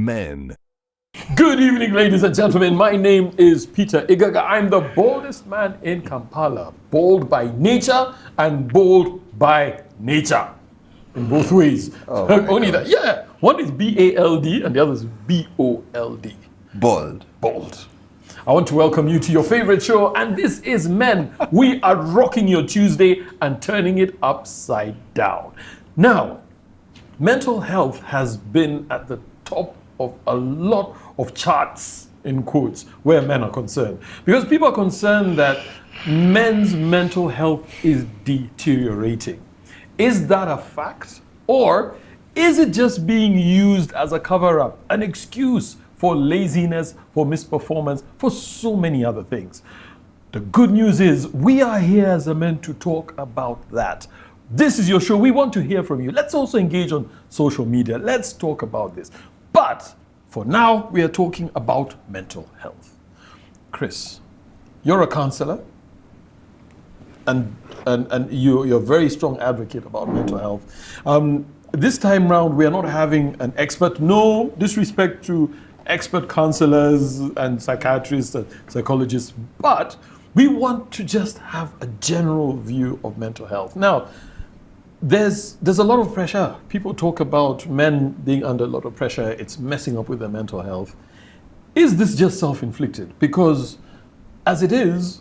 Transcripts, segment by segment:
Men. Good evening, ladies and gentlemen. My name is Peter Igaga. I'm the boldest man in Kampala. Bold by nature and bold by nature. In both ways. Oh Only that. Yeah. One is B-A-L-D and the other is B-O-L-D. Bold. Bold. I want to welcome you to your favorite show, and this is Men. We are rocking your Tuesday and turning it upside down. Now, mental health has been at the top of a lot of charts, in quotes, where men are concerned. Because people are concerned that men's mental health is deteriorating. Is that a fact? Or is it just being used as a cover-up, an excuse for laziness, for misperformance, for so many other things? The good news is we are here as a men to talk about that. This is your show. We want to hear from you. Let's also engage on social media. Let's talk about this. But for now, we are talking about mental health. Chris, you're a counselor, and you're a very strong advocate about mental health. This time round, we are not having an expert. No disrespect to expert counselors and psychiatrists and psychologists, but we want to just have a general view of mental health. Now, there's a lot of pressure. People talk about men being under a lot of pressure. It's messing up with their mental health. Is this just self-inflicted? Because as it is,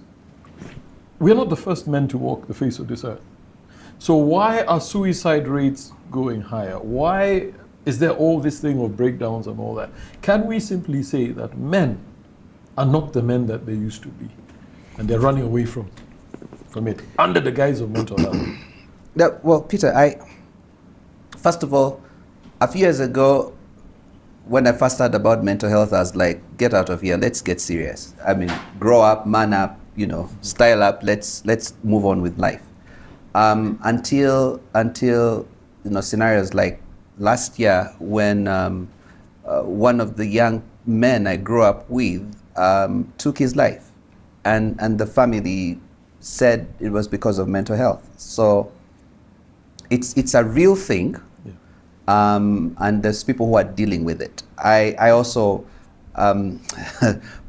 we're not the first men to walk the face of this earth. So why are suicide rates going higher? Why is there all this thing of breakdowns and all that? Can we simply say that men are not the men that they used to be, and they're running away from it under the guise of mental health? Well, Peter, first of all, a few years ago, when I first heard about mental health, I was like, get out of here, let's get serious. I mean, grow up, man up, style up, let's move on with life. Until scenarios like last year when one of the young men I grew up with took his life, and the family said it was because of mental health. So it's a real thing, and there's people who are dealing with it. I also, my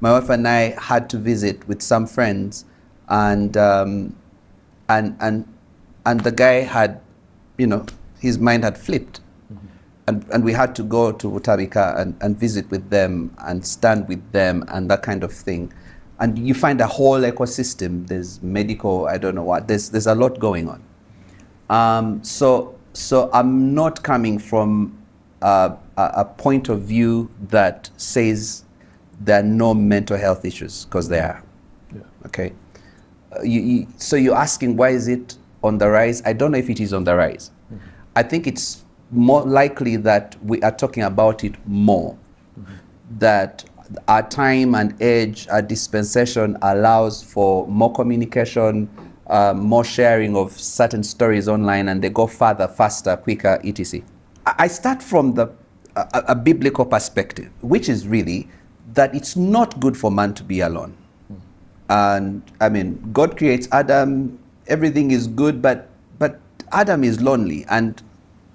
wife and I had to visit with some friends, and the guy had, his mind had flipped. And we had to go to Utabika and visit with them and stand with them and that kind of thing. And you find a whole ecosystem. There's medical, I don't know what, there's a lot going on. So I'm not coming from a point of view that says there are no mental health issues, because there are. Yeah. Okay. So you're asking, why is it on the rise? I don't know if it is on the rise. Mm-hmm. I think it's more likely that we are talking about it more. Mm-hmm. That our time and age, our dispensation allows for more communication, more sharing of certain stories online, and they go further, faster, quicker, etc. I start from a biblical perspective, which is really that it's not good for man to be alone. Mm-hmm. And I mean, God creates Adam, everything is good, but Adam is lonely, and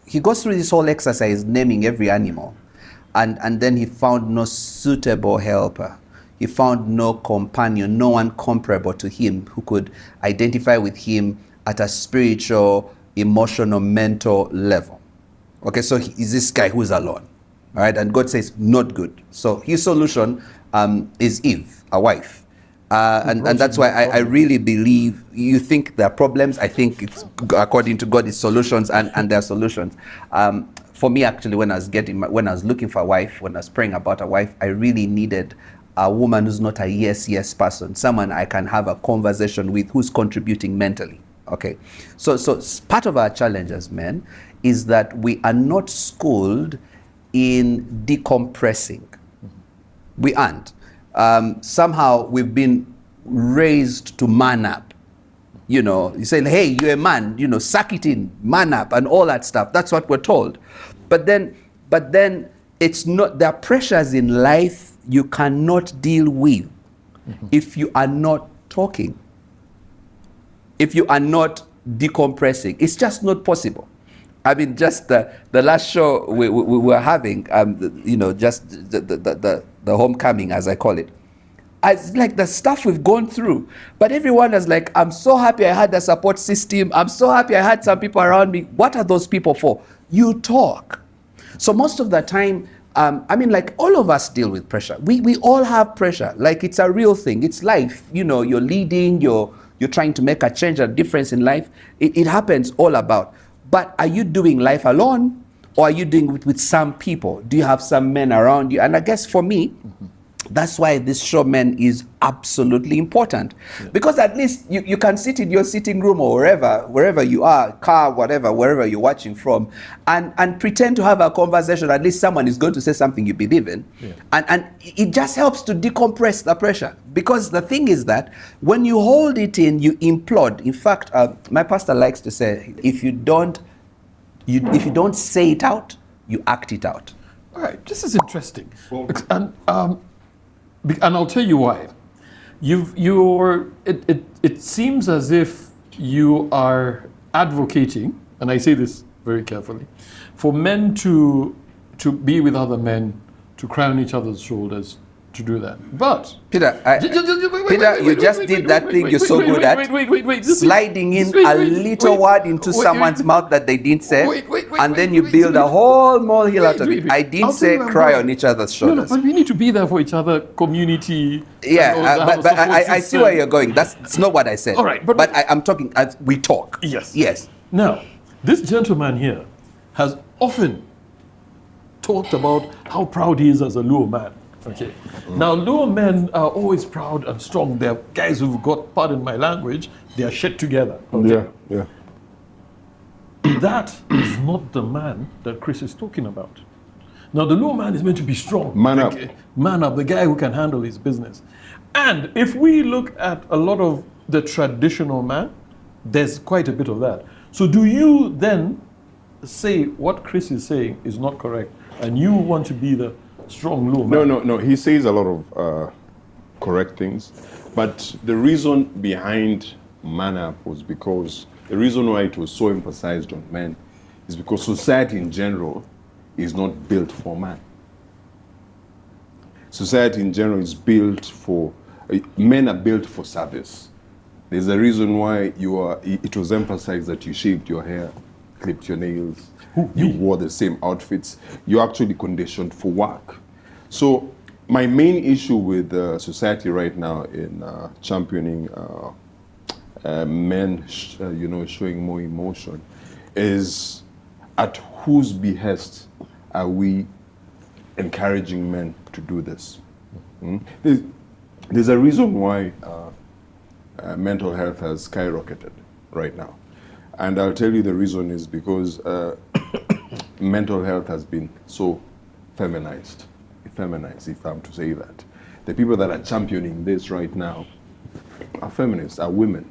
he goes through this whole exercise naming every animal, and then he found no suitable helper. He found no companion, no one comparable to him who could identify with him at a spiritual, emotional, mental level. Okay, so is this guy who's alone, all right? And God says, not good. So his solution is Eve, a wife. And that's why I really believe, you think there are problems, I think it's according to God, it's solutions, and there are solutions. For me, actually, when I was looking for a wife, when I was praying about a wife, I really needed a woman who's not a yes person, someone I can have a conversation with who's contributing mentally. Okay, so part of our challenge as men is that we are not schooled in decompressing. Mm-hmm. We aren't. Somehow we've been raised to man up. You say, hey, you're a man, suck it in, man up, and all that stuff. That's what we're told. But then it's not, there are pressures in life you cannot deal with if you are not talking, if you are not decompressing. It's just not possible. I mean, just the last show we were having, just the homecoming, as I call it. It's like the stuff we've gone through, but everyone is like, I'm so happy I had the support system. I'm so happy I had some people around me. What are those people for? You talk. So most of the time, like all of us deal with pressure. We all have pressure. Like it's a real thing. It's life. You're leading, you're trying to make a change, a difference in life. It happens all about. But are you doing life alone, or are you doing it with some people? Do you have some men around you? And I guess for me, that's why this show, Men, is absolutely important. Yeah. Because at least you can sit in your sitting room or wherever you are, car, whatever, wherever you're watching from, and pretend to have a conversation. At least someone is going to say something you believe in. Yeah. And it just helps to decompress the pressure. Because the thing is that when you hold it in, you implode. In fact, my pastor likes to say, if you don't say it out, you act it out. All right, this is interesting. Well, and I'll tell you why. It seems as if you are advocating, and I say this very carefully, for men to be with other men, to cry on each other's shoulders, to do that. But Peter, you just did that thing you're so good at, sliding in a little word into someone's mouth that they didn't say, and then you build a whole molehill out of it. I didn't say cry on each other's shoulders. No, but we need to be there for each other, community. Yeah, but I see where you're going. That's not what I said. All right, but I'm talking as we talk. Yes. Now, this gentleman here has often talked about how proud he is as a Luo man. Okay. Now, Luo men are always proud and strong. They're guys who've got, pardon my language, they are shit together. Okay? Yeah. That is not the man that Chris is talking about. Now, the Luo man is meant to be strong. Man up. Man up, the guy who can handle his business. And if we look at a lot of the traditional man, there's quite a bit of that. So do you then say what Chris is saying is not correct, and you want to be the strong Luo man? No. He says a lot of correct things, but the reason behind man up was because the reason why it was so emphasized on men is because society in general is not built for man. Society in general is built for men are built for service. There's a reason why it was emphasized that you shaved your hair, clipped your nails, you wore the same outfits. You're actually conditioned for work. So my main issue with society right now in championing men, showing more emotion, is at whose behest are we encouraging men to do this? There's a reason why mental health has skyrocketed right now. And I'll tell you the reason is because mental health has been so feminized, if I'm to say that. The people that are championing this right now are feminists, are women.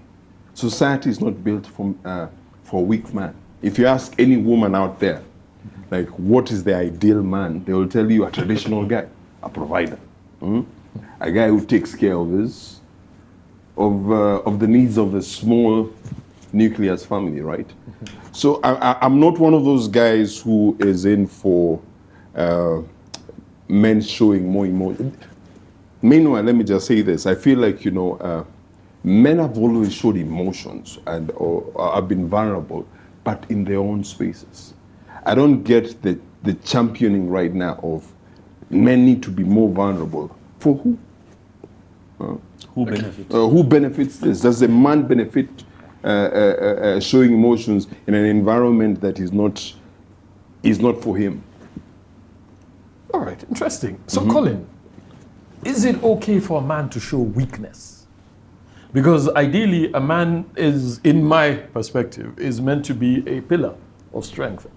Society is not built for a weak man. If you ask any woman out there, like, what is the ideal man, they will tell you a traditional guy, a provider, a guy who takes care of the needs of a small nucleus family, right? So I'm not one of those guys who is in for men showing more emotion. Meanwhile, let me just say this. I feel like, men have always showed emotions and or have been vulnerable, but in their own spaces. I don't get the championing right now of men need to be more vulnerable. For who? Who benefits? Who benefits this? Does a man benefit showing emotions in an environment that is not for him? All right, interesting. So, Colin, is it okay for a man to show weakness? Because ideally, a man is, in my perspective, is meant to be a pillar of strength.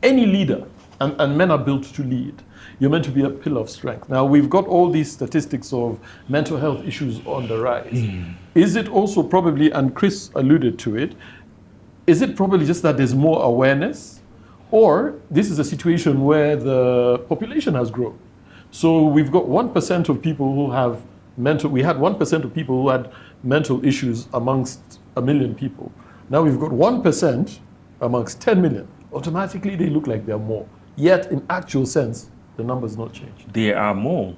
Any leader, and men are built to lead, you're meant to be a pillar of strength. Now, we've got all these statistics of mental health issues on the rise. Is it also probably, and Chris alluded to it, is it probably just that there's more awareness? Or this is a situation where the population has grown. So we've got 1% of people who have we had 1% of people who had mental issues amongst 1 million people. Now we've got 1% amongst 10 million automatically they look like they're more. Yet, in actual sense, the numbers not changed. They are more.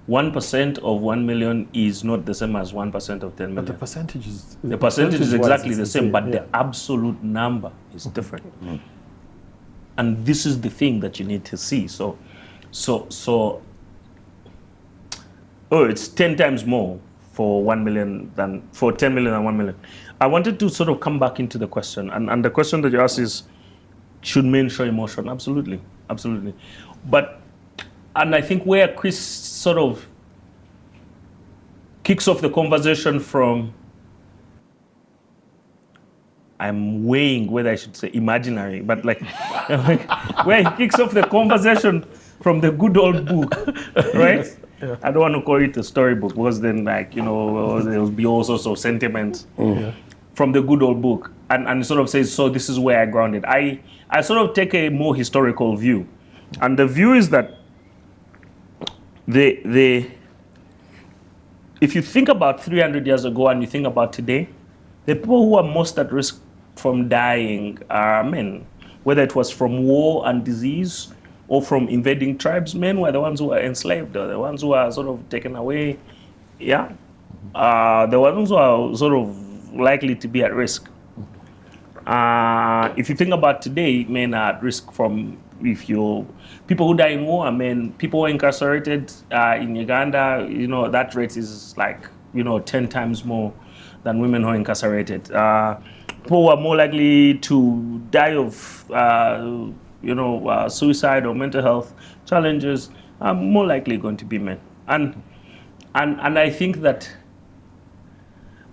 1% of 1 million is not the same as 1% of 10 million. But the percentage is... The percentage is exactly it's the same, but yeah. the absolute number is different. And this is the thing that you need to see. So, it's 10 times more for 1 million than for 10 million and 1 million. I wanted to sort of come back into the question, and the question that you asked is, should men show emotion? Absolutely, absolutely. And I think where Chris sort of kicks off the conversation from, I'm weighing whether I should say imaginary, but like where he kicks off the conversation from the good old book, right? Yeah. I don't want to call it a storybook because then, like, you know, there'll be all sorts of sentiments from the good old book, and sort of says, so this is where I ground it. I sort of take a more historical view, and the view is that if you think about 300 years ago and you think about today, the people who are most at risk from dying are men, whether it was from war and disease or from invading tribes. Men were the ones who were enslaved, or the ones who are sort of taken away. Yeah, the ones who are sort of likely to be at risk. If you think about today, men are at risk from, people who die in war are men. People who are incarcerated in Uganda, you know, that rate is like, 10 times more than women who are incarcerated. People who are more likely to die of, suicide or mental health challenges are more likely going to be men. And I think that,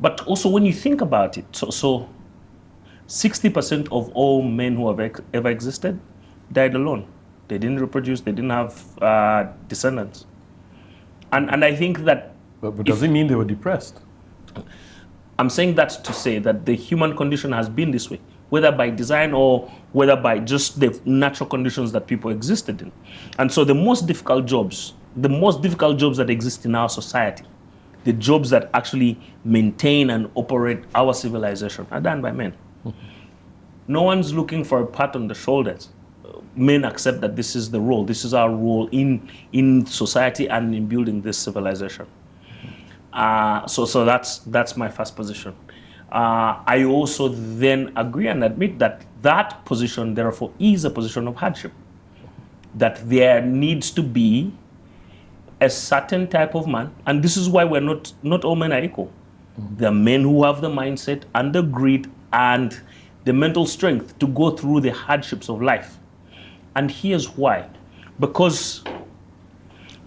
but also when you think about it, so 60% of all men who have ever existed died alone. They didn't reproduce, they didn't have descendants. And I think that... But does it mean they were depressed? I'm saying that to say that the human condition has been this way, whether by design or whether by just the natural conditions that people existed in. And so the most difficult jobs that exist in our society, the jobs that actually maintain and operate our civilization, are done by men. No one's looking for a pat on the shoulders. Men accept that this is the role, this is our role in society and in building this civilization. So that's my first position. I also then agree and admit that that position, therefore, is a position of hardship. That there needs to be a certain type of man, and this is why we're not all men are equal. There are men who have the mindset and the grit and the mental strength to go through the hardships of life. And here's why. Because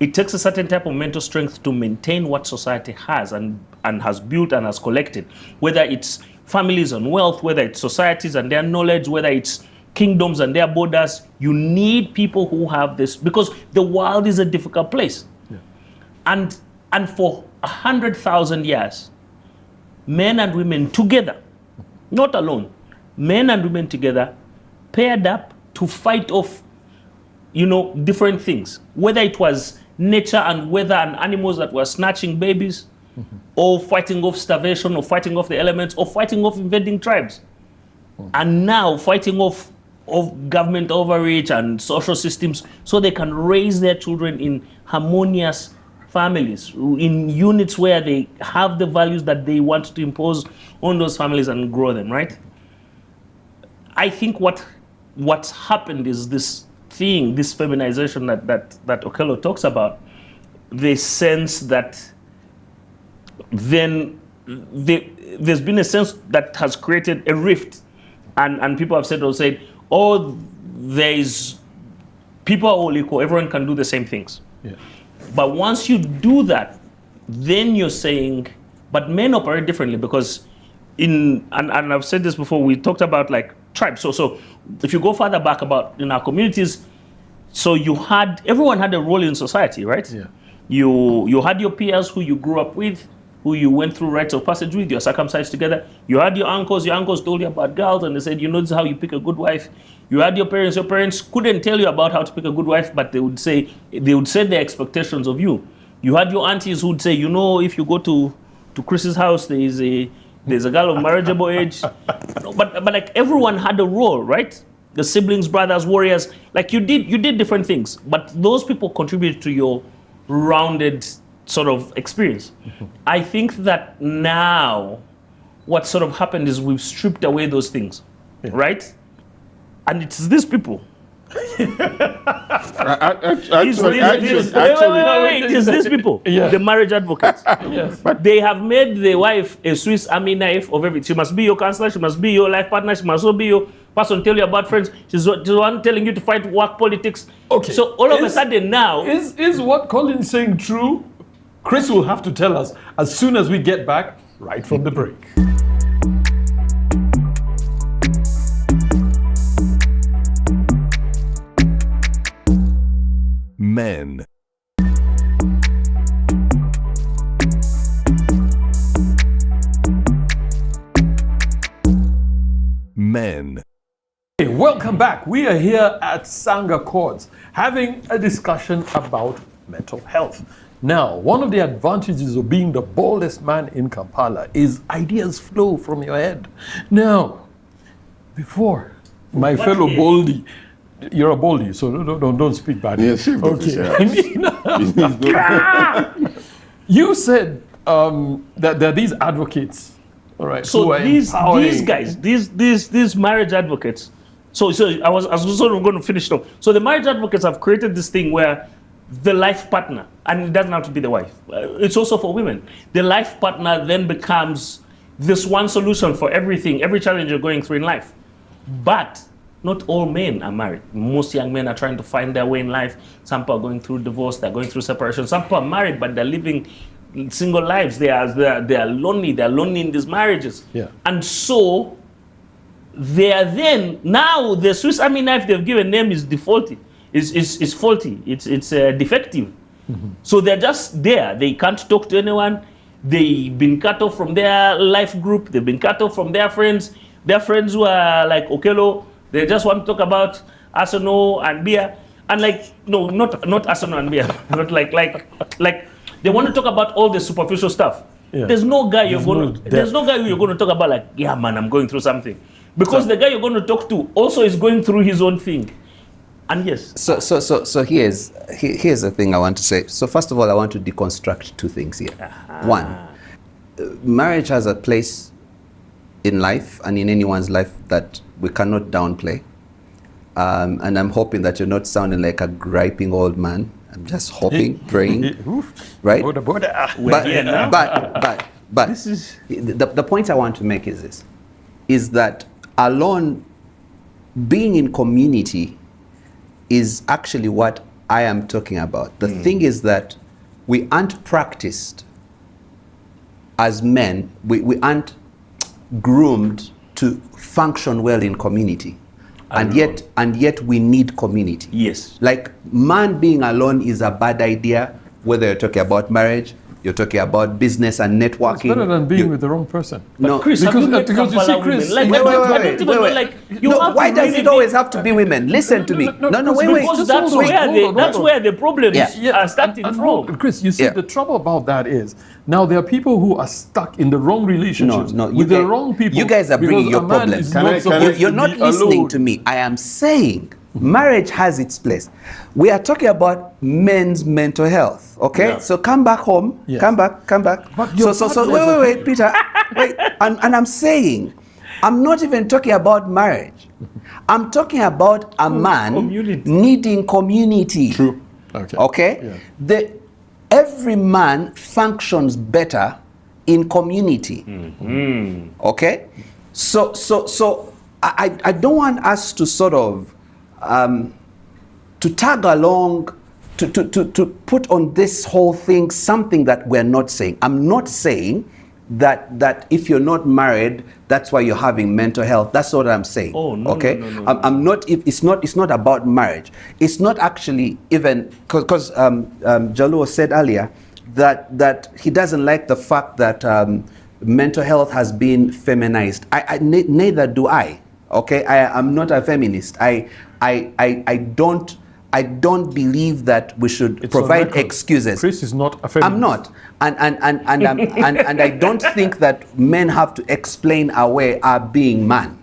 it takes a certain type of mental strength to maintain what society has and has built and has collected, whether it's families and wealth, whether it's societies and their knowledge, whether it's kingdoms and their borders. You need people who have this, because the world is a difficult place. Yeah. And for 100,000 years, men and women together, not alone, men and women together paired up to fight off, different things, whether it was nature and weather and animals that were snatching babies, or fighting off starvation, or fighting off the elements, or fighting off invading tribes. And now fighting off government overreach and social systems so they can raise their children in harmonious families, in units where they have the values that they want to impose on those families and grow them, right? I think what's happened is this thing, this feminization that Okello talks about, the sense that then there's been a sense that has created a rift, and people have said, people are all equal, everyone can do the same things. Yeah. But once you do that, then you're saying, but men operate differently, because and I've said this before, we talked about like tribes. So if you go further back about in our communities, so everyone had a role in society, right? Yeah. You had your peers who you grew up with, who you went through rites of passage with, you're circumcised together. You had your uncles told you about girls, and they said, this is how you pick a good wife. You had your parents couldn't tell you about how to pick a good wife, but they would set their expectations of you. You had your aunties who would say, if you go to Chris's house, there's a girl of marriageable age. But like everyone had a role, right? the siblings, brothers, warriors. Like you did different things, but those people contributed to your rounded sort of experience. I think that now what sort of happened is we've stripped away those things, right? And it's these people. Actually, It's these people, Yeah. the marriage advocates. Yes. But they have made the wife a Swiss Army knife of everything. She must be your counselor, she must be your life partner, she must also be your person tell you about friends. She's the one telling you to fight work politics. Okay. So all of a sudden now, Is what Colin's saying true? Chris will have to tell us as soon as we get back right from the break. Men. Men. Hey, welcome back. We are here at Sanga Courts having a discussion about mental health. Now, one of the advantages of being the boldest man in Kampala is ideas flow from your head. Now, before my fellow is- Boldy, you're a Boldy, so don't speak bad. Yes, chief of Okay. this, You said that there are these advocates, all right? who so are these empowering. guys, these marriage advocates. So I was sort of going to finish it off. So the marriage advocates have created this thing where the life partner, and it doesn't have to be the wife. It's also for women. The life partner then becomes this one solution for everything, every challenge you're going through in life. But not all men are married. Most young men are trying to find their way in life. Some people are going through divorce, they're going through separation. Some people are married, but they're living single lives. They are lonely. They're lonely in these marriages. Yeah. And so they are then, now the Swiss Army knife they've given them is defaulty. Is faulty. It's defective. So they're just there. They can't talk to anyone. They've been cut off from their life group. They've been cut off from their friends. Their friends who are like Okelo, they just want to talk about Arsenal and beer. And like, no, not Arsenal and beer. Not like they want to talk about all the superficial stuff. Yeah. There's no guy There's there's no guy who you're going to talk about like, yeah man, I'm going through something. Because the guy you're going to talk to also is going through his own thing. And yes. So here's the thing I want to say. So first of all, I want to deconstruct two things here. One, marriage has a place in life and in anyone's life that we cannot downplay. And I'm hoping that you're not sounding like a griping old man. I'm just hoping, praying, right? But This is the point I want to make is this, is that alone, being in community is actually what I am talking about. The thing is that we aren't practiced as men, we aren't groomed to function well in community. And yet we need community. yes. Like, man being alone is a bad idea, whether you're talking about marriage, you're talking about business and networking. It's better than being with the wrong person. No, Chris, Because- have you met because you Kampala see, Chris, women? Like, wait, I don't even know, wait. like, you No, have why to does really it always have to be women? Listen to me. No, wait. Because Just that's hold on, where hold on, that's hold on. where the problem is Yeah. starting And from. Chris, you see, Yeah. the trouble about that is now there are people who are stuck in the wrong relationships No, with the wrong people. You guys are bringing because your a man problems. is Can not I- supposed You're to not be listening alone. to me. I am saying marriage has its place. We are talking about men's mental health. Okay, Yeah. so come back home. Yes. Come back. But your So partner is wait, Peter. Wait, and I'm saying, I'm not even talking about marriage. I'm talking about a man community. needing community. True. Okay? Every man functions better in community. Okay? So I don't want us to sort of to tag along, to put on this whole thing something that we're not saying. I'm not saying that if you're not married, that's why you're having mental health. That's what I'm saying. Oh, no, okay? no. I'm not. It's not about marriage. It's not actually even because Jaluo said earlier that he doesn't like the fact that mental health has been feminized. Neither do I. Okay, I'm not a feminist. I don't believe that we should It's on provide record. excuses. Chris is not a feminist. I'm not, and I don't think that men have to explain away our being man.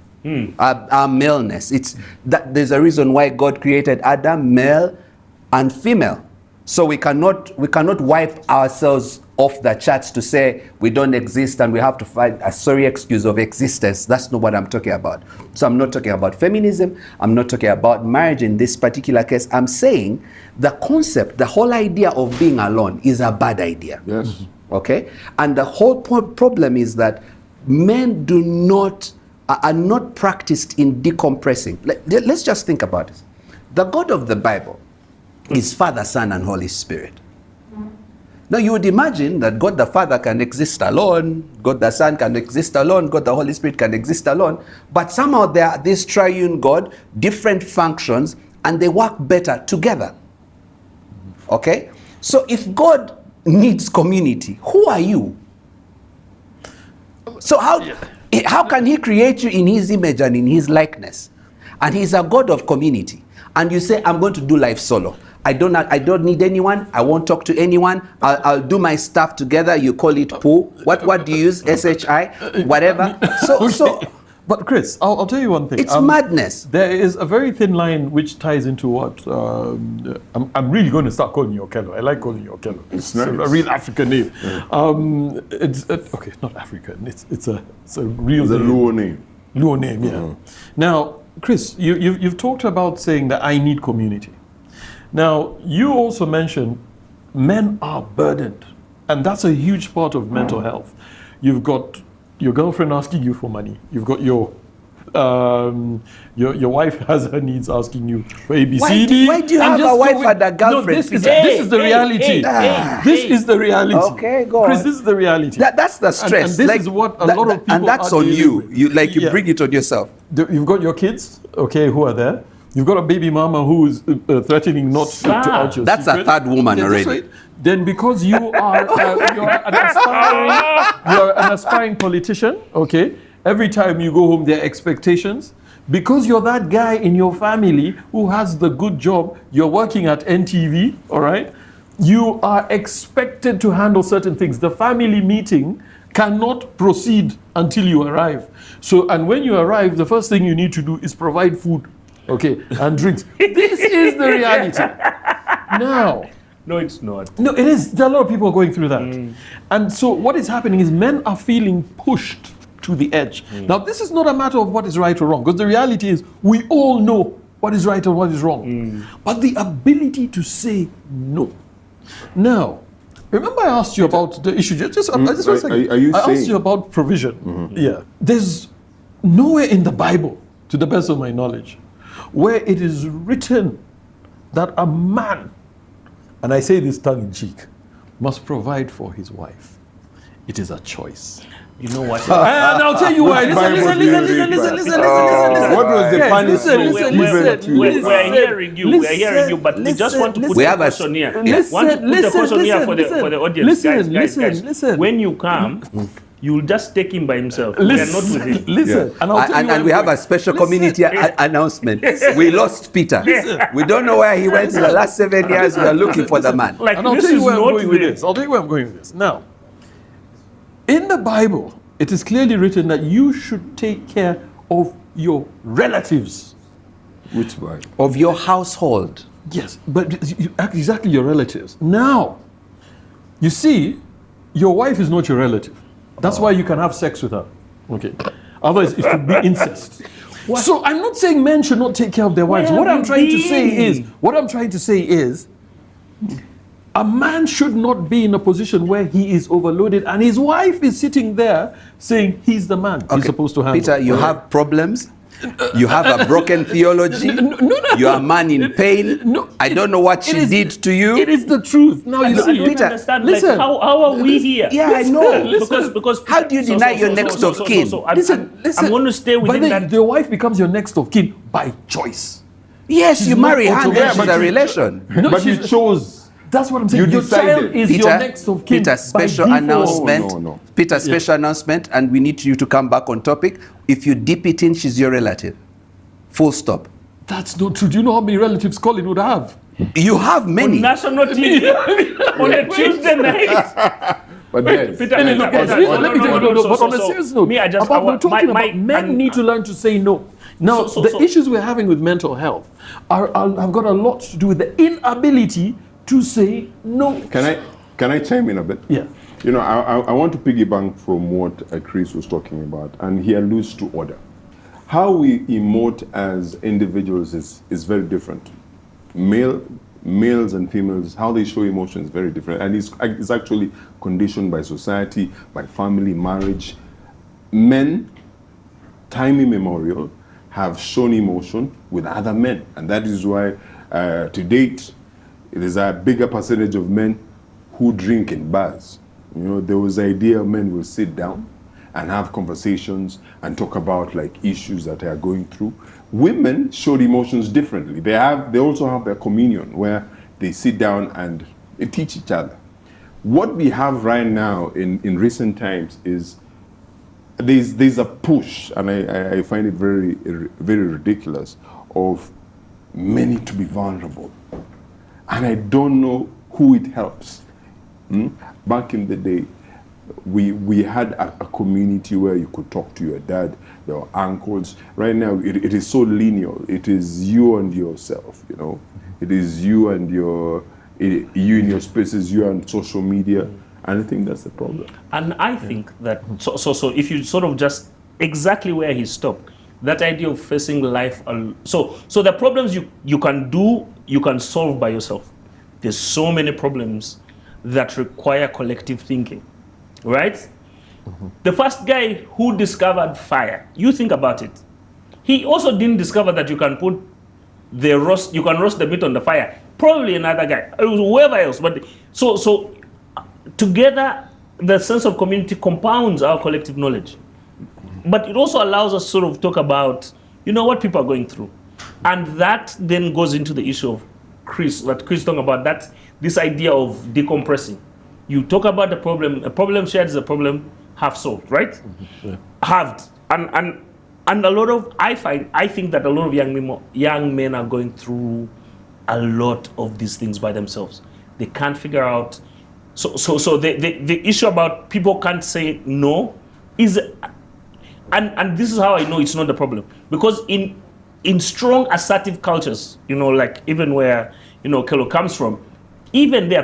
our maleness. It's that there's a reason why God created Adam, male and female. So we cannot wipe ourselves off the charts to say we don't exist and we have to find a sorry excuse of existence. That's not what I'm talking about. So I'm not talking about feminism. I'm not talking about marriage in this particular case. I'm saying the concept, the whole idea of being alone is a bad idea. Yes. Okay? And the whole problem is that men are not practiced in decompressing. Let's just think about it. The God of the Bible is Father, Son, and Holy Spirit. Now you would imagine that God the Father can exist alone, God the Son can exist alone, God the Holy Spirit can exist alone, but somehow they are this triune God, different functions, and they work better together. Okay? So if God needs community, who are you? So how can he create you in his image and in his likeness? And he's a God of community. And you say, I'm going to do life solo. I don't need anyone. I won't talk to anyone. I'll do my stuff together. You call it poo. What do you use? SHI? Whatever. So But Chris, I'll tell you one thing. It's madness. There is a very thin line which ties into what I'm really going to start calling you Okello. I like calling you Okello. It's nice. a real African name. Yeah. It's okay, not African. It's a real It's a name. Luo name. Luo name, yeah. Now, Chris, you've talked about saying that I need community. Now, you also mentioned men are burdened, and that's a huge part of mental health. You've got your girlfriend asking you for money. You've got your wife has her needs asking you for ABCD. Why do you have a wife and a girlfriend? No, this is the reality. This is the reality. Okay, go on. Chris, this is the reality. That's the stress. And this is what a lot of people and that's are on dealing you. with. You bring it on yourself. You've got your kids, okay, who are there. You've got a baby mama who is threatening not to out your That's secret. a third woman Yeah, that's already. right. Then because you are you're an aspiring politician, okay, every time you go home there are expectations. Because you're that guy in your family who has the good job, you're working at NTV, all right, you are expected to handle certain things. The family meeting cannot proceed until you arrive. So, and when you arrive, the first thing you need to do is provide food, okay, and drinks. This is the reality. Now, No, it's not. no, it is. There are a lot of people going through that. And so what is happening is men are feeling pushed to the edge. Now, this is not a matter of what is right or wrong, because the reality is we all know what is right and what is wrong. But the ability to say no. Now, remember I asked you about the issue, just one second. Are you I asked saying- you about provision. Yeah. There's nowhere in the Bible, to the best of my knowledge, where it is written that a man, and I say this tongue in cheek, must provide for his wife. It is a choice. You know what? And I'll tell you why. Bible Listen. do you read, man? What was the Guys, punishment listen, given to We're you? hearing you. We're hearing you, but we just want to put We the have a- question here. Listen, Want to put the question here for listen, the audience. Guys. listen. When you come, you'll just take him by himself. We are not with him. Listen, Yeah. and I'll tell you why And we I'm have a going. special Listen. community announcement. We lost Peter. We don't know where he went in the last 7 years. We are looking for the man. Like, And I'll this tell you is where I'm not going with there. this. I'll tell you where I'm going with this. Now, in the Bible, it is clearly written that you should take care of your relatives. Which one? Of your household. Yes, but exactly your relatives. Now, you see, your wife is not your relative. That's why you can have sex with her. Okay. Otherwise, it could be incest. So I'm not saying men should not take care of their wives. Where What have I'm you trying to say been? is, a man should not be in a position where he is overloaded and his wife is sitting there saying he's the man he's supposed to handle. Peter, you have problems. You have a broken theology. No. You are a man in pain. No, I don't know what she it is- did to you. It is the truth. Now you I see, don't Peter, understand. listen. Like, how are we here? Yeah, I know. Because How do you deny your next of kin? listen. I'm going to stay But within then that. the wife becomes your next of kin by choice. Yes, She's you not marry her, then automatic. she's a relation. No, But you she's- chose. That's what I'm saying. You Your decided. child is your next of kin. Peter, by special default. announcement. No. Peter, special announcement, and we need you to come back on topic. If you dip it in, she's your relative. Full stop. That's not true. Do you know how many relatives Colin would have? You have many. National TV on a Tuesday night. But yes, Peter, No, no, guys, let me tell you, but on a serious note, me, I just, we're talking my- about men and- need to learn to say no. Now, the issues we're having with mental health have got a lot to do with the inability to say no. Can I chime in a bit? Yeah. You know, I want to piggyback from what Chris was talking about, and he alludes to order. How we emote as individuals is very different. Males and females, how they show emotion is very different, and it's actually conditioned by society, by family, marriage. Men, time immemorial, have shown emotion with other men, and that is why, to date, it is a bigger percentage of men who drink in bars. You know, there was the idea men will sit down and have conversations and talk about like issues that they are going through. Women showed emotions differently. They also have their communion where they sit down and they teach each other. What we have right now in recent times is there's a push, and I find it very, very ridiculous, of many to be vulnerable. And I don't know who it helps. Back in the day, we had a community where you could talk to your dad, your uncles. Right now, it is so linear. It is you and yourself, you know. It is you and you in your spaces, you and social media. And I think that's the problem. And I think that, so if you sort of just exactly where he stopped, that idea of facing life, so the problems you can solve by yourself. There's so many problems that require collective thinking, right? The first guy who discovered fire, you think about it. He also didn't discover that you can put you can roast the meat on the fire. Probably another guy, it was whoever else. But so together, the sense of community compounds our collective knowledge. But it also allows us to sort of talk about, what people are going through. And that then goes into the issue of Chris talking about, that this idea of decompressing. You talk about the problem, a problem shared is a problem half solved, right? Yeah. Halved. And a lot of, I think that a lot of young men are going through a lot of these things by themselves. They can't figure out. So the issue about people can't say no is, and this is how I know it's not the problem. Because in strong assertive cultures, like even where, Kelo comes from, even there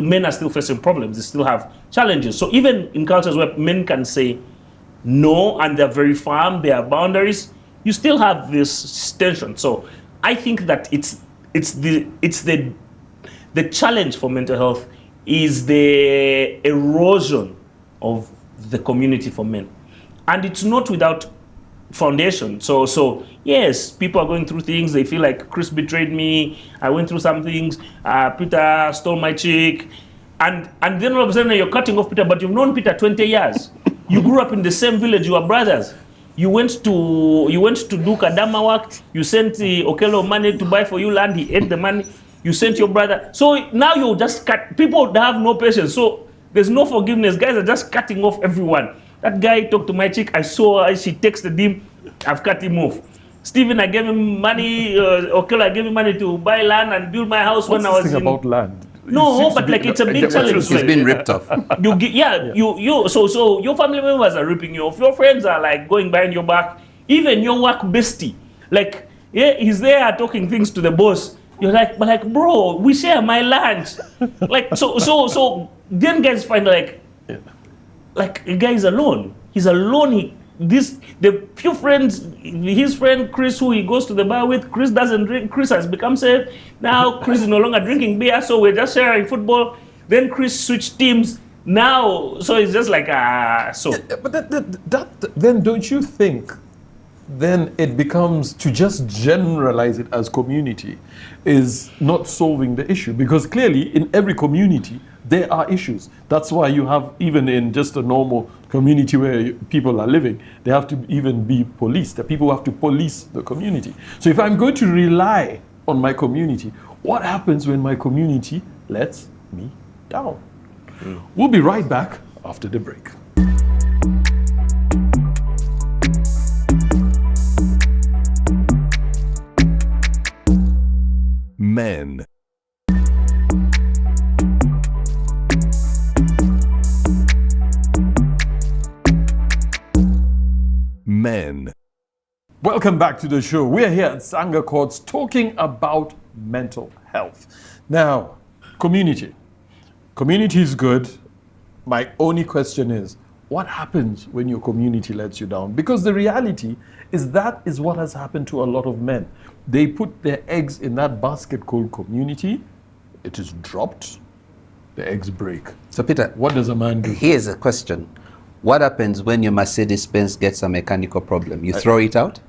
men are still facing problems. They still have challenges. So even in cultures where men can say no and they're very firm, there are boundaries, you still have this tension. So I think that it's the challenge for mental health is the erosion of the community for men. And it's not without foundation. So yes, people are going through things. They feel like Chris betrayed me. I went through some things. Peter stole my chick. And then all of a sudden you're cutting off Peter, but you've known Peter 20 years. You grew up in the same village. You are brothers. You went to do Kadama work. You sent Okello money to buy for you land. He ate the money. You sent your brother. So now you just cut. People have no patience. So there's no forgiveness. Guys are just cutting off everyone. That guy talked to my chick. I saw her. She texted him. I've cut him off. Stephen, I gave him money. Okello, I gave him money to buy land and build my house when I was in. About land? No, but like it's a big challenge. He's been ripped off. So your family members are ripping you off. Your friends are like going behind your back. Even your work bestie, like he's there talking things to the boss. You're like, bro, we share my lunch. Like so then guys find like a guy is alone. He's alone. The few friends, his friend Chris, who he goes to the bar with, Chris doesn't drink. Chris has become safe. Now Chris is no longer drinking beer, so we're just sharing football. Then Chris switched teams. Now, so it's just like so. But that then don't you think? Then it becomes to just generalize it as community is not solving the issue, because clearly in every community there are issues. That's why you have, even in just a normal community where people are living, they have to even be policed. The people have to police the community. So if I'm going to rely on my community, what happens when my community lets me down? We'll be right back after the break. Men. Welcome back to the show. We're here at Sanga Courts talking about mental health. Now, community. Community is good. My only question is, what happens when your community lets you down? Because the reality is that is what has happened to a lot of men. They put their eggs in that basket called community. It is dropped. The eggs break. So Peter, What does a man do? here's a question. What happens when your Mercedes-Benz gets a mechanical problem? You throw it out?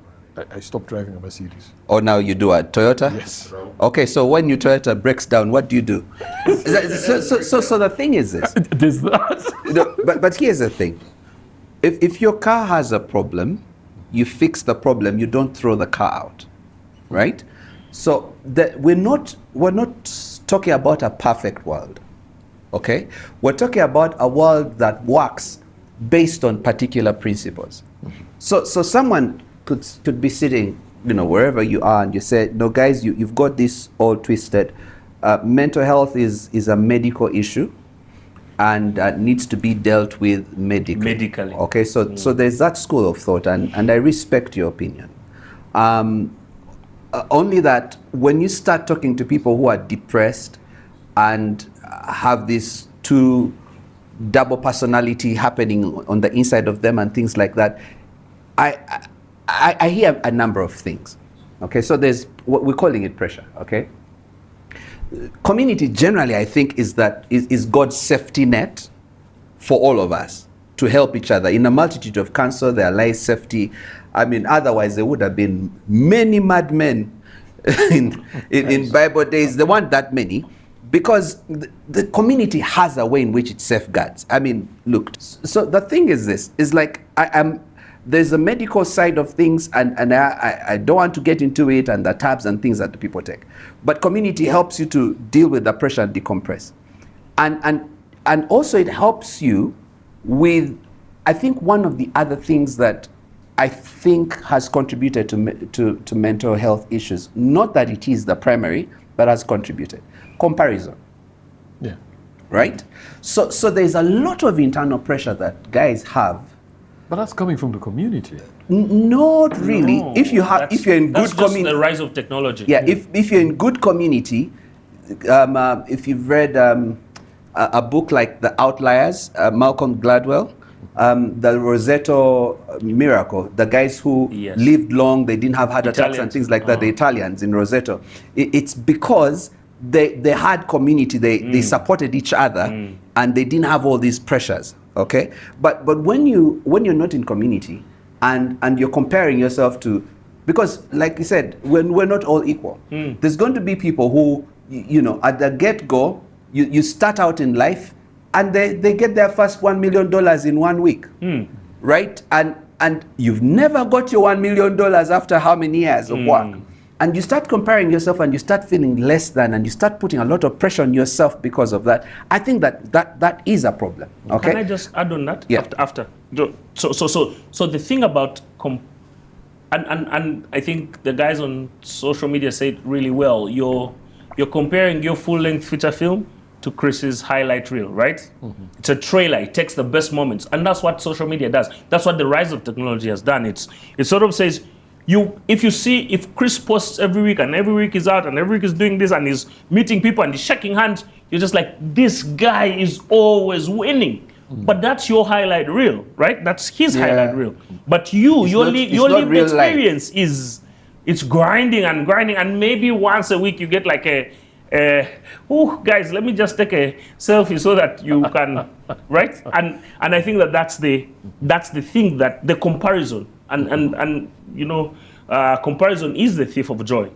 I stopped driving a Mercedes. Or now you do a Toyota? Yes. Okay, so when your Toyota breaks down, what do you do? So the thing is this. There's that. But here's the thing. If your car has a problem, you fix the problem, you don't throw the car out, right? So we're not talking about a perfect world, okay? We're talking about a world that works based on particular principles. So someone could be sitting, wherever you are, and you say, no, guys, you've got this all twisted. Mental health is a medical issue and needs to be dealt with medically. Okay, so there's that school of thought, and I respect your opinion. Only that when you start talking to people who are depressed and have this double personality happening on the inside of them and things like that, I hear a number of things. Okay, so there's what we're calling it pressure. Okay, community generally, I think, is God's safety net for all of us to help each other. In a multitude of counsel, there lies safety. I mean, otherwise there would have been many madmen in Bible days. There weren't that many, because the community has a way in which it safeguards. I mean, look. So the thing is this: is like there's a medical side of things, and I don't want to get into it, and the tabs and things that the people take. But community helps you to deal with the pressure and decompress. And also it helps you with, I think, one of the other things that I think has contributed to mental health issues. Not that it is the primary, but has contributed. Comparison. Yeah. Right? So there's a lot of internal pressure that guys have. But that's coming from the community. Not really. No, if you're in good that's just community, the rise of technology. yeah. If you're in good community, if you've read a book like The Outliers, Malcolm Gladwell, the Rosetto Miracle, the guys who Yes. lived long, they didn't have heart attacks and Italians. things like that. The Italians in Rosetto, it's because they had community. They supported each other, and they didn't have all these pressures. Okay, but when you're not in community and you're comparing yourself to, because like you said, we're not all equal. There's going to be people who at the get-go you start out in life and they get their first $1 million in 1 week, right? And you've never got your $1 million after how many years of work. And you start comparing yourself and you start feeling less than, and you start putting a lot of pressure on yourself because of that. I think that is a problem. Okay. Can I just add on that? Yeah. After. So the thing about and I think the guys on social media say it really well. You're comparing your full-length feature film to Chris's highlight reel, right? It's a trailer. It takes the best moments, and that's what social media does. That's what the rise of technology has done. It sort of says, if Chris posts every week and every week is out and every week is doing this and he's meeting people and he's shaking hands, you're just like, this guy is always winning. But that's your highlight reel, right? That's his highlight reel. But your lived experience is it's grinding, and maybe once a week you get like guys, let me just take a selfie so that you can, right? And I think that's the thing, that the comparison and comparison is the thief of joy.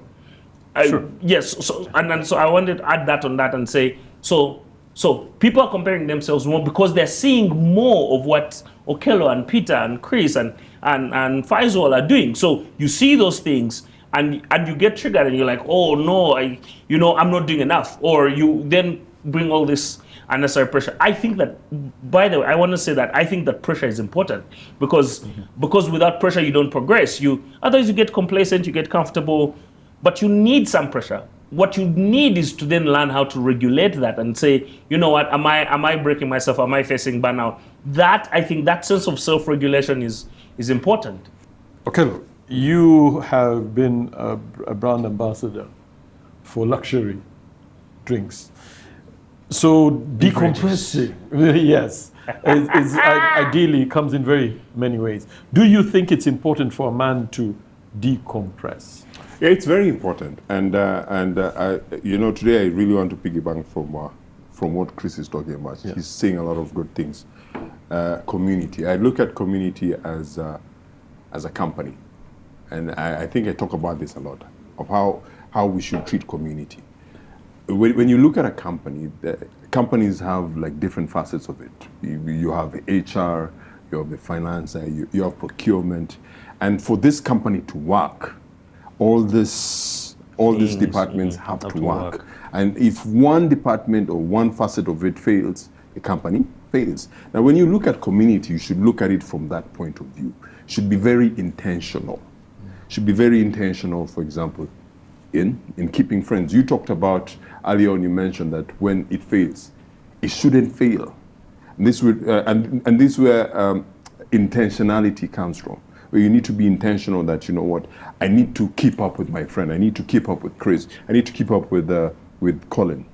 Sure. Yes. So I wanted to add that on that and say, so people are comparing themselves more because they're seeing more of what Okello and Peter and Chris and Faisal are doing. So you see those things and you get triggered and you're like, oh no, I'm not doing enough. Or you then bring all this unnecessary pressure. I think that, by the way, I want to say that I think that pressure is important because without pressure you don't progress. Otherwise you get complacent, you get comfortable, but you need some pressure. What you need is to then learn how to regulate that and say, you know what, am I breaking myself? Am I facing burnout? I think that sense of self-regulation is important. Okay, look, you have been a brand ambassador for luxury drinks. So decompressing, yes, ideally comes in very many ways. Do you think it's important for a man to decompress? Yeah, it's very important, and today I really want to piggyback from what Chris is talking about. Yeah. He's saying a lot of good things. Community. I look at community as a company, and I think I talk about this a lot of how we should treat community. When you look at a company, companies have like different facets of it. You have HR, you have the finance, you have procurement, and for this company to work, all these departments have to work. And if one department or one facet of it fails, the company fails. Now, when you look at community, you should look at it from that point of view. Should be very intentional. Should be very intentional, for example, in keeping friends. You talked about earlier on, you mentioned that when it fails, it shouldn't fail. And this would and this where intentionality comes from. Where you need to be intentional that, you know what, I need to keep up with my friend. I need to keep up with Chris. I need to keep up with Colin.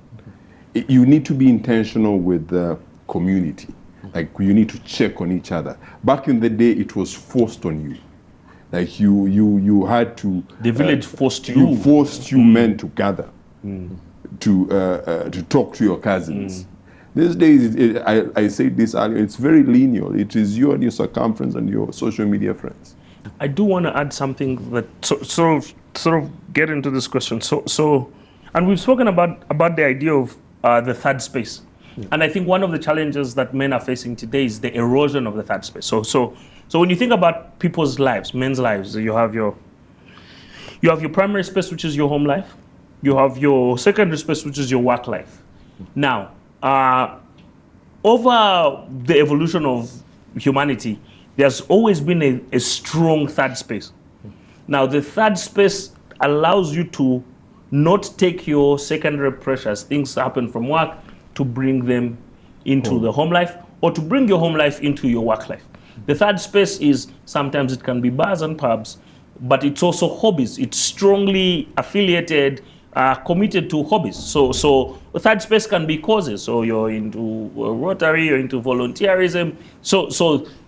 You need to be intentional with the community. Like, you need to check on each other. Back in the day, it was forced on you. Like you had to. The village forced you. Forced you men to gather to talk to your cousins. These days, I said this earlier, it's very linear. It is you and your circumference and your social media friends. I do want to add something that sort of get into this question. So, and we've spoken about the idea of the third space. Yeah. And I think one of the challenges that men are facing today is the erosion of the third space. So when you think about people's lives, men's lives, you have your primary space, which is your home life. You have your secondary space, which is your work life. Now, over the evolution of humanity, there's always been a strong third space. Now, the third space allows you to not take your secondary pressures, things happen from work, to bring them into the home life, or to bring your home life into your work life. The third space is, sometimes it can be bars and pubs, but it's also hobbies. It's strongly affiliated, committed to hobbies. So the third space can be causes. So you're into Rotary, you're into volunteerism.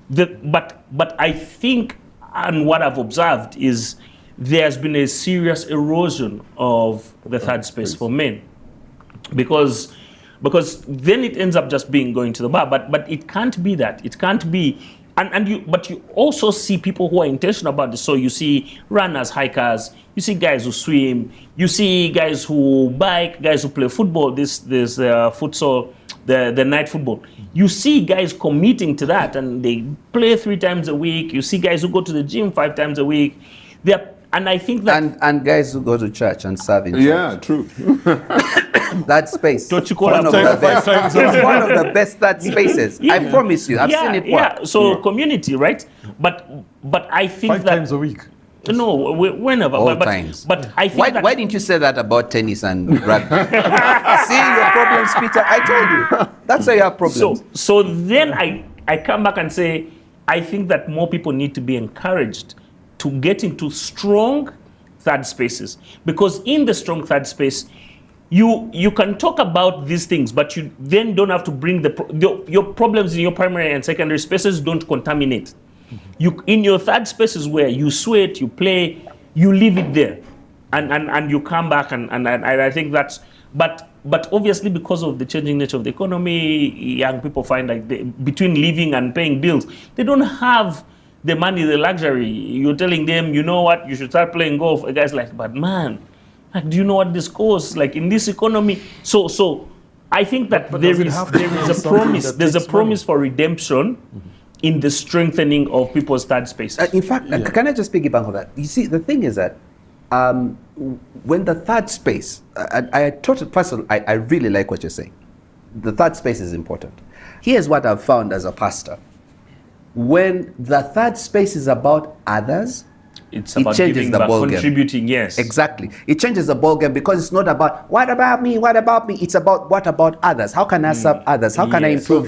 But I think, and what I've observed is, there's been a serious erosion of the third space for men, because then it ends up just being going to the bar. But it can't be that. It can't be. But you also see people who are intentional about this. So you see runners, hikers, you see guys who swim, you see guys who bike, guys who play football, this futsal, the night football. You see guys committing to that, and they play 3 times a week. You see guys who go to the gym 5 times a week. And I think that... And guys who go to church and serve in church. Yeah, true. That space. Don't you call one of the best? It's one of the best that spaces. Yeah. I promise you. I've seen it work. Yeah. So community, right? But I think 5 times a week. No, whenever. All times. But I think why didn't you say that about tennis and rugby? See your problems, Peter. I told you. That's why you have problems. So then I come back and say, I think that more people need to be encouraged to get into strong third spaces, because in the strong third space, you can talk about these things, but you then don't have to bring your problems in your primary and secondary spaces don't contaminate. You in your third spaces where you sweat, you play, you leave it there, and you come back and I think that's but obviously, because of the changing nature of the economy, young people find like between living and paying bills, they don't have the money, the luxury. You're telling them, you know what, you should start playing golf. A guy's like, but man, like, do you know what this costs? Like, in this economy. So I think that there is a promise. There's a promise for redemption in the strengthening of people's third spaces. In fact, can I just piggyback on that? You see, the thing is that when the third space, first of all, I really like what you're saying. The third space is important. Here's what I've found as a pastor. When the third space is about others, it changes the ball contributing game. Yes, exactly. It changes the ball game, because it's not about what about me. It's about what about others. How can I serve others? How can I improve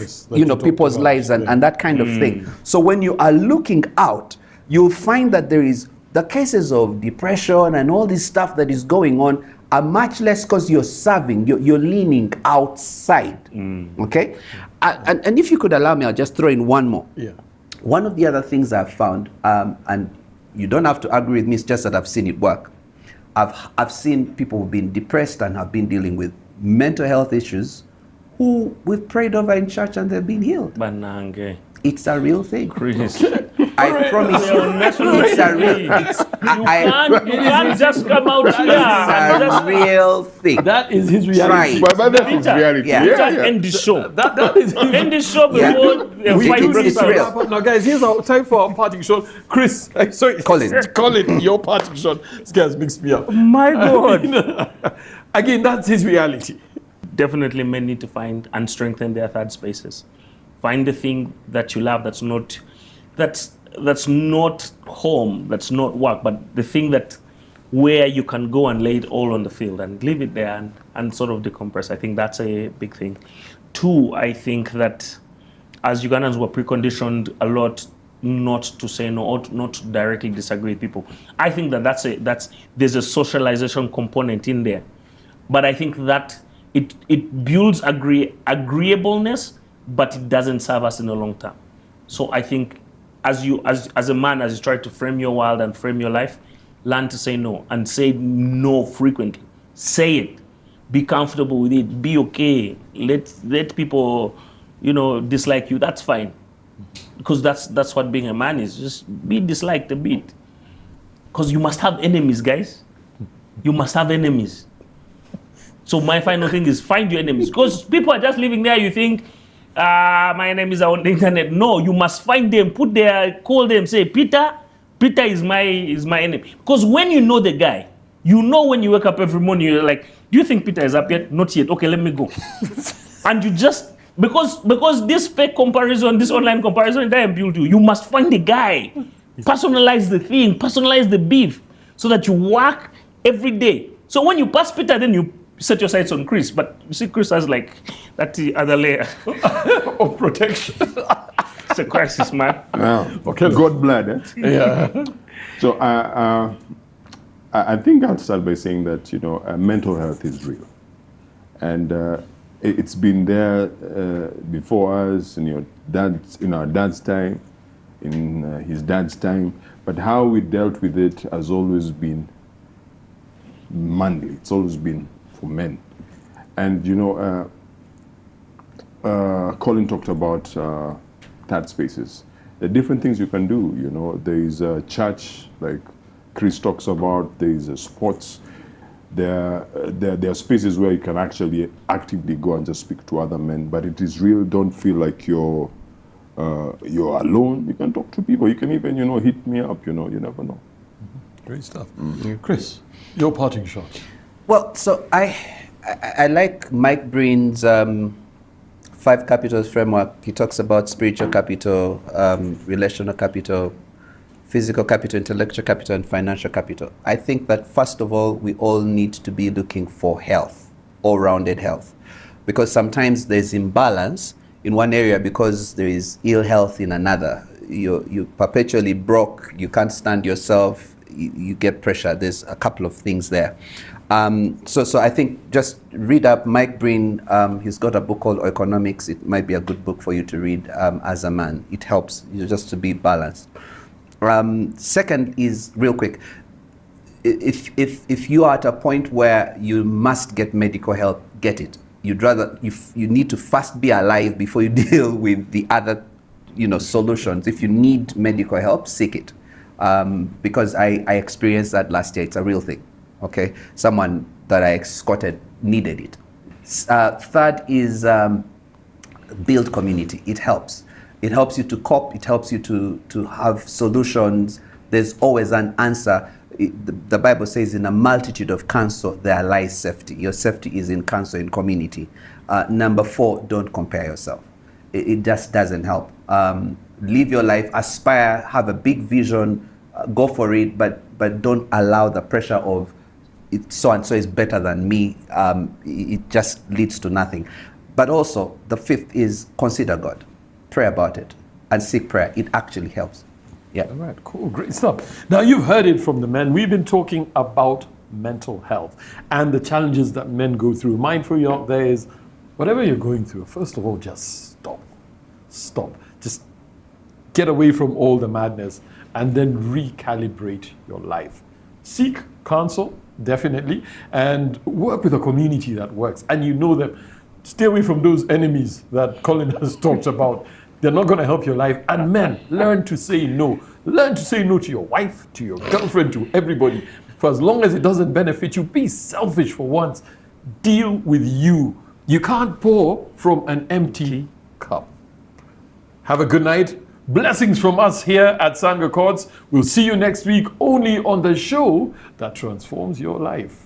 people's lives and that kind of thing. So when you are looking out, you'll find that there is the cases of depression and all this stuff that is going on are much less because you're serving, you're leaning outside. Okay? And if you could allow me, I'll just throw in one more. Yeah. One of the other things I've found, and you don't have to agree with me, it's just that I've seen it work. I've seen people who've been depressed and have been dealing with mental health issues who we've prayed over in church and they've been healed. Banange. It's a real thing. Chris. I promise you, it's a real. You can't just come out here. and It's a just real thing. That is his Try reality. it. But that is reality. Yeah. You can't end the show. That is his End the show Yeah. before the We fight do breaks it's out. real. Now, guys, here's our time for our parting shot. Chris, sorry, Colin, your parting shot. This guy's mixed me up. My God. Again, that's his reality. Definitely men need to find and strengthen their third spaces. Find the thing that you love that's not home, that's not work, but the thing that where you can go and lay it all on the field and leave it there and sort of decompress. I think that's a big thing. Two, I think that as Ugandans were preconditioned a lot not to say no or not to directly disagree with people. I think that there's a socialization component in there. But I think that it builds agreeableness, but it doesn't serve us in the long term. So I think as a man, as you try to frame your world and frame your life, learn to say no and say no frequently. Say it. Be comfortable with it. Be okay. Let people, dislike you. That's fine. Because that's what being a man is. Just be disliked a bit. Because you must have enemies, guys. You must have enemies. So my final thing is find your enemies. Because people are just living there, you think, my enemies are on the internet. No, you must find them, call them, say, Peter is my enemy. Because when you know the guy, when you wake up every morning, you're like, do you think Peter is up yet? Not yet. Okay, let me go. And you just, because this fake comparison, this online comparison, that build you must find the guy. Personalize the thing, personalize the beef, so that you work every day. So when you pass Peter, then you set your sights on Chris, but you see Chris has like that other layer of protection. It's a crisis, man. Okay, God blood. Eh? Yeah. So I think I'll start by saying that mental health is real, and it's been there before us in our dad's time, in his dad's time. But how we dealt with it has always been manly. It's always been for men. And Colin talked about third spaces. There are different things you can do. There is a church, like Chris talks about. There is a sports. There are spaces where you can actually actively go and just speak to other men. But it is real. Don't feel like you're alone. You can talk to people. You can even hit me up. You never know. Great stuff. Chris, your parting shot. Well, so I like Mike Breen's 5 capitals framework. He talks about spiritual capital, relational capital, physical capital, intellectual capital, and financial capital. I think that first of all, we all need to be looking for health, all-rounded health, because sometimes there's imbalance in one area because there is ill health in another. You're perpetually broke, you can't stand yourself, you get pressure. There's a couple of things there. So I think just read up Mike Breen. He's got a book called Economics. It might be a good book for you to read as a man. It helps you just to be balanced. Second is, real quick, if you are at a point where you must get medical help, get it. You need to first be alive before you deal with the other solutions. If you need medical help, seek it. Because I experienced that last year. It's a real thing. Okay, someone that I escorted needed it. Third is build community. It helps. It helps you to cope. It helps you to have solutions. There's always an answer. The Bible says in a multitude of counsel there lies safety. Your safety is in counsel, in community. Number 4, don't compare yourself. It just doesn't help. Live your life, aspire, have a big vision, go for it, but don't allow the pressure of so and so is better than me. It just leads to nothing. But also, the 5th is consider God. Pray about it and seek prayer. It actually helps. Yeah. All right, cool, great stuff. Now, you've heard it from the men. We've been talking about mental health and the challenges that men go through. Mine for you out there is, whatever you're going through, first of all, just stop. Stop. Just get away from all the madness and then recalibrate your life. Seek counsel, definitely, and work with a community that works. And you know them. Stay away from those enemies that Colin has talked about. They're not going to help your life. And men, learn to say no. Learn to say no to your wife, to your girlfriend, to everybody. For as long as it doesn't benefit you, be selfish for once. Deal with you. You can't pour from an empty cup. Have a good night. Blessings from us here at Sang Accords. We'll see you next week only on the show that transforms your life.